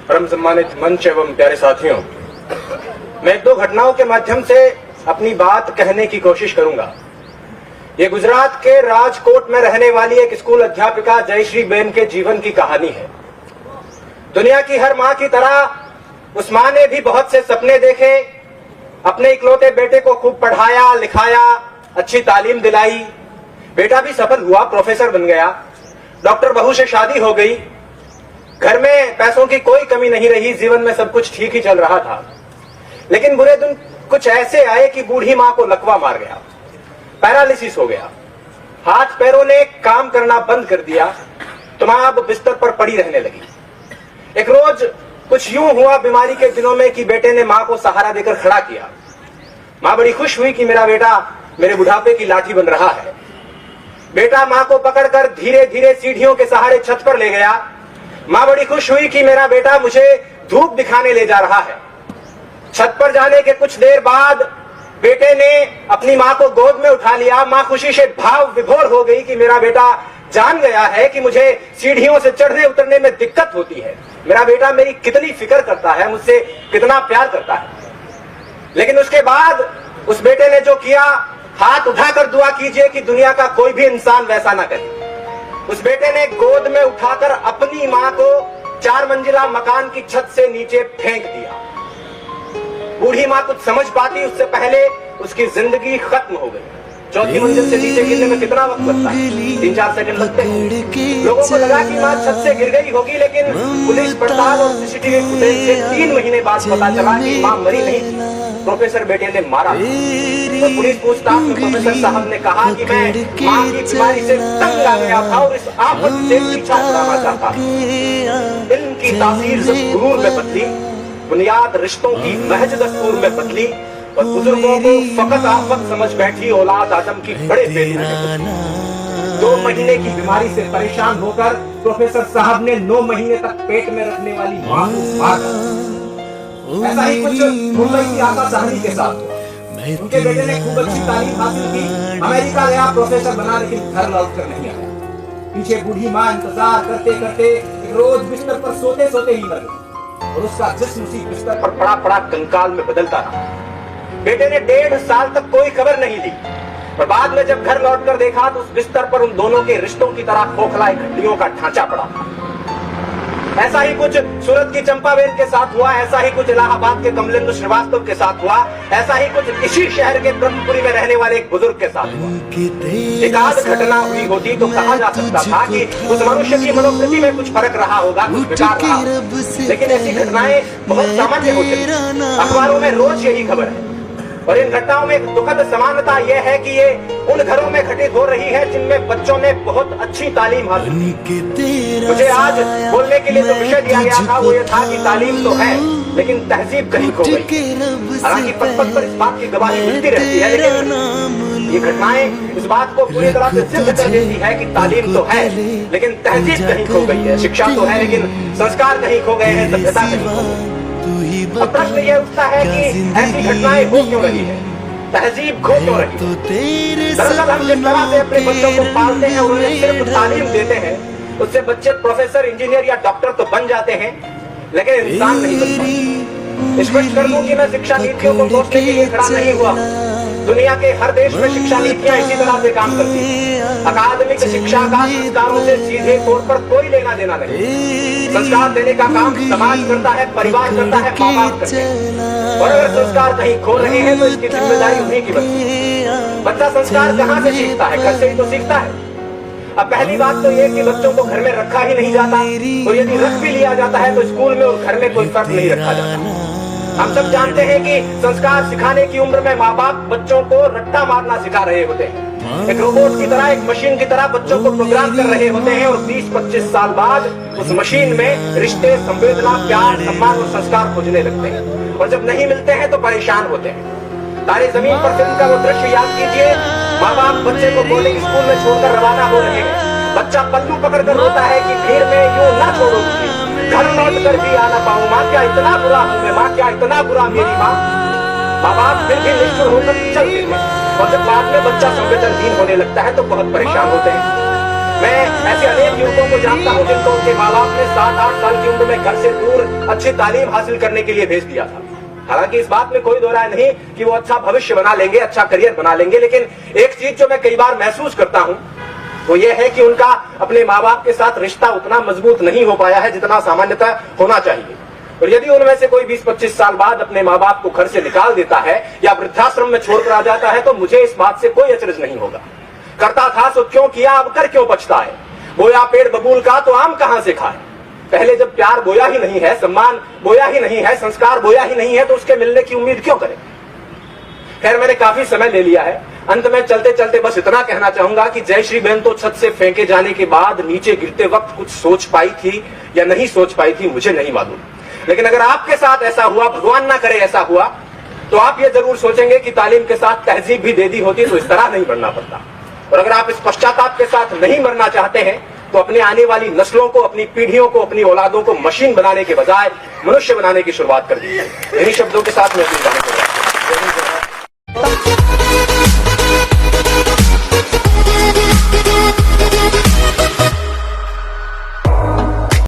परम सम्मानित मंच एवं प्यारे साथियों, मैं एक दो घटनाओं के माध्यम से अपनी बात कहने की कोशिश करूंगा। ये गुजरात के राजकोट में रहने वाली एक स्कूल अध्यापिका जयश्री बेन के जीवन की कहानी है। दुनिया की हर मां की तरह उस मां ने भी बहुत से सपने देखे, अपने इकलौते बेटे को खूब पढ़ाया लिखाया, अच्छी तालीम दिलाई। बेटा भी सफल हुआ, प्रोफेसर बन गया, डॉक्टर बहू से शादी हो गई, घर में पैसों की कोई कमी नहीं रही, जीवन में सब कुछ ठीक ही चल रहा था। लेकिन बुरे दिन कुछ ऐसे आए कि बूढ़ी मां को लकवा मार गया, पैरालिसिस हो गया, हाथ पैरों ने काम करना बंद कर दिया, तो मां अब बिस्तर पर पड़ी रहने लगी। एक रोज कुछ यूं हुआ बीमारी के दिनों में कि बेटे ने मां को सहारा देकर खड़ा किया। मां बड़ी खुश हुई कि मेरा बेटा मेरे बुढ़ापे की लाठी बन रहा है। बेटा मां को पकड़कर धीरे धीरे सीढ़ियों के सहारे छत पर ले गया। मां बड़ी खुश हुई कि मेरा बेटा मुझे धूप दिखाने ले जा रहा है। छत पर जाने के कुछ देर बाद बेटे ने अपनी मां को गोद में उठा लिया। मां खुशी से भाव विभोर हो गई कि मेरा बेटा जान गया है कि मुझे सीढ़ियों से चढ़ने उतरने में दिक्कत होती है, मेरा बेटा मेरी कितनी फिक्र करता है, मुझसे कितना प्यार करता है। लेकिन उसके बाद उस बेटे ने जो किया, हाथ उठाकर दुआ कीजिए कि दुनिया का कोई भी इंसान वैसा ना करे। उस बेटे ने गोद में उठाकर अपनी मां को 4 मंजिला मकान की छत से नीचे फेंक दिया। बूढ़ी मां कुछ समझ पाती उससे पहले उसकी जिंदगी खत्म हो गई। चौथी मंजिल से नीचे गिरने में कितना वक्त लगता है? 3-4 सेकंड लगते हैं। लोगों को लगा कि मां छत से गिर गई होगी, लेकिन पुलिस पड़ताल और सीसीटीवी फुटेज से 3 महीने बाद पता चला कि मां मरी नहीं, प्रोफेसर बेटे ने मारा। तो पुलिस पूछताछ में प्रोफेसर साहब ने कहा कि मैं मां की बीमारी से तंग आ गया था और इस आफत से पीछा छुड़ाना चाहता। इनकी तासीर जब गुरूर में बदली, बुनियाद रिश्तों की महज दस्तूर में बदली और बुजुर्गों को फकत आफत समझ बैठी औलाद आदम की बड़े पेट में। 2 महीने की बीमारी से परेशान होकर प्रोफेसर साहब ने 9 महीने तक पेट में रखने वाली मां को मारा। ऐसा ही कुछ मुंबई की आशा साहनी के साथ हुआ। उनके बेटे ने खूब अच्छी तालीम हासिल की, अमेरिका गया, प्रोफेसर बना, लेकिन घर लौट कर नहीं आया। पीछे बूढ़ी मां इंतजार करते करते रोज बिस्तर पर सोते सोते ही मर गई और उसका जिस्म उसी बिस्तर पर पड़ा पड़ा कंकाल में बदलता रहा। बेटे ने 1.5 साल तक कोई खबर नहीं ली और बाद में जब घर लौटकर देखा तो उस बिस्तर पर उन दोनों के रिश्तों की तरह खोखला हड्डियों का ढांचा पड़ा था। ऐसा ही कुछ सूरत की चंपाबेन के साथ हुआ, ऐसा ही कुछ इलाहाबाद के कमलेंद्र श्रीवास्तव के साथ हुआ, ऐसा ही कुछ इसी शहर के ब्रह्मपुरी में रहने वाले एक बुजुर्ग के साथ हुआ। एक आध घटना हुई होती तो कहा जा सकता था कि उस मनुष्य की मनोवृत्ति में कुछ फर्क रहा होगा, कुछ विकार रहा होगा। लेकिन ऐसी घटनाएं बहुत सामान्य होती हैं, अखबारों में रोज यही खबर है। और इन घटनाओं में एक दुखद समानता यह है कि ये उन घरों में घटित हो रही है जिनमें बच्चों ने बहुत अच्छी तालीम हासिल की। मुझे आज बोलने के लिए जो विषय दिया गया था वो ये था कि तालीम तो है लेकिन तहजीब कहीं खो गई। हालांकि पथ पर इस बात की गवाही मिलती रहती है, लेकिन ये घटनाएं इस बात को पूरी तरह से सिद्ध कर देती है कि तालीम तो है लेकिन तहजीब कहीं खो गई है, शिक्षा तो है लेकिन संस्कार कहीं खो गए हैं, सभ्यता कहीं खो गई। अब प्रश्न यह उठता है कि ऐसी घटनाएं हो क्यों रही है, तहजीब खो क्यों रही है? दरअसल हम जिस तरह से अपने बच्चों को पालते हैं और उन्हें सिर्फ तालीम देते हैं, उससे बच्चे प्रोफेसर, इंजीनियर या डॉक्टर तो बन जाते हैं लेकिन इंसान नहीं बनते। स्पष्ट कर दूं कि मैं शिक्षा नीतियों को कोसने के लिए खड़ा नहीं हुआ। दुनिया के हर देश में शिक्षा नीतियां इसी तरह से काम करती हैं। अकादमिक शिक्षा का संस्कारों से सीधे तौर पर कोई लेना देना नहीं। संस्कार देने का काम समाज करता है, परिवार करता है, माँ बाप करते हैं। और अगर संस्कार कहीं खो रहे हैं तो इसकी जिम्मेदारी उन्हीं की बनती है। बच्चा संस्कार कहाँ से सीखता है? घर से ही तो सीखता है। अब पहली बात तो ये कि बच्चों को घर में रखा ही नहीं जाता, और यदि रख भी लिया जाता है तो स्कूल में और घर में कोई फर्क नहीं रखा जाता। हम सब जानते हैं कि संस्कार सिखाने की उम्र में माँ बाप बच्चों को रट्टा मारना सिखा रहे होते हैं। एक रोबोट की तरह, एक मशीन की तरह बच्चों को प्रोग्राम कर रहे होते हैं और 20-25 साल बाद उस मशीन में रिश्ते, संवेदना, प्यार, सम्मान और संस्कार खोजने लगते हैं। और जब नहीं मिलते हैं तो परेशान होते हैं। तारे जमीन पर फिल्म का वो दृश्य याद कीजिए। माँ बाप बच्चे को बोर्डिंग स्कूल में छोड़कर रवाना हो रहे हैं। बच्चा पल्लू पकड़कर रोता है कि भीड़ में यूं ना छोड़ो मुझे, घर लौट कर भी आना पाऊं। माँ क्या इतना बुरा हूं मैं, माँ क्या इतना बुरा मेरी माँ। माँ बाप फिर भी निष्ठुर होकर चल देते हैं और जब बाद में बच्चा संवेदनहीन होने लगता है तो बहुत परेशान होते हैं। मैं ऐसे अनेक युवकों को जानता हूं जिनको उनके माँ बाप ने 7-8 साल की उम्र में घर से दूर अच्छी तालीम हासिल करने के लिए भेज दिया था। हालांकि इस बात में कोई दो राय नहीं कि वो अच्छा भविष्य बना लेंगे, अच्छा करियर बना लेंगे, लेकिन एक चीज जो मैं कई बार महसूस करता हूं वो ये है कि उनका अपने माँ बाप के साथ रिश्ता उतना मजबूत नहीं हो पाया है जितना सामान्यतः होना चाहिए। और यदि उनमें से कोई 20-25 साल बाद अपने माँ बाप को घर से निकाल देता है या वृद्धाश्रम में छोड़कर आ जाता है तो मुझे इस बात से कोई अचरज नहीं होगा। करता था सो क्यों किया, अब कर क्यों पछता है। बोया पेड़ बबूल का तो आम कहां से खाए। पहले जब प्यार बोया ही नहीं है, सम्मान बोया ही नहीं है, संस्कार बोया ही नहीं है तो उसके मिलने की उम्मीद क्यों करें। खैर मैंने काफी समय ले लिया है। अंत में चलते चलते बस इतना कहना चाहूंगा कि जयश्री बहन तो छत से फेंके जाने के बाद नीचे गिरते वक्त कुछ सोच पाई थी या नहीं सोच पाई थी मुझे नहीं मालूम, लेकिन अगर आपके साथ ऐसा हुआ, भगवान ना करे ऐसा हुआ, तो आप ये जरूर सोचेंगे कि तालीम के साथ तहजीब भी दे दी होती तो इस तरह नहीं मरना पड़ता। और अगर आप इस पश्चाताप के साथ नहीं मरना चाहते हैं तो अपने आने वाली नस्लों को, अपनी पीढ़ियों को, अपनी औलादों को मशीन बनाने के बजाय मनुष्य बनाने की शुरुआत कर दीजिए। इन्हीं शब्दों के साथ मैं अपनी बात कर रहा हूं।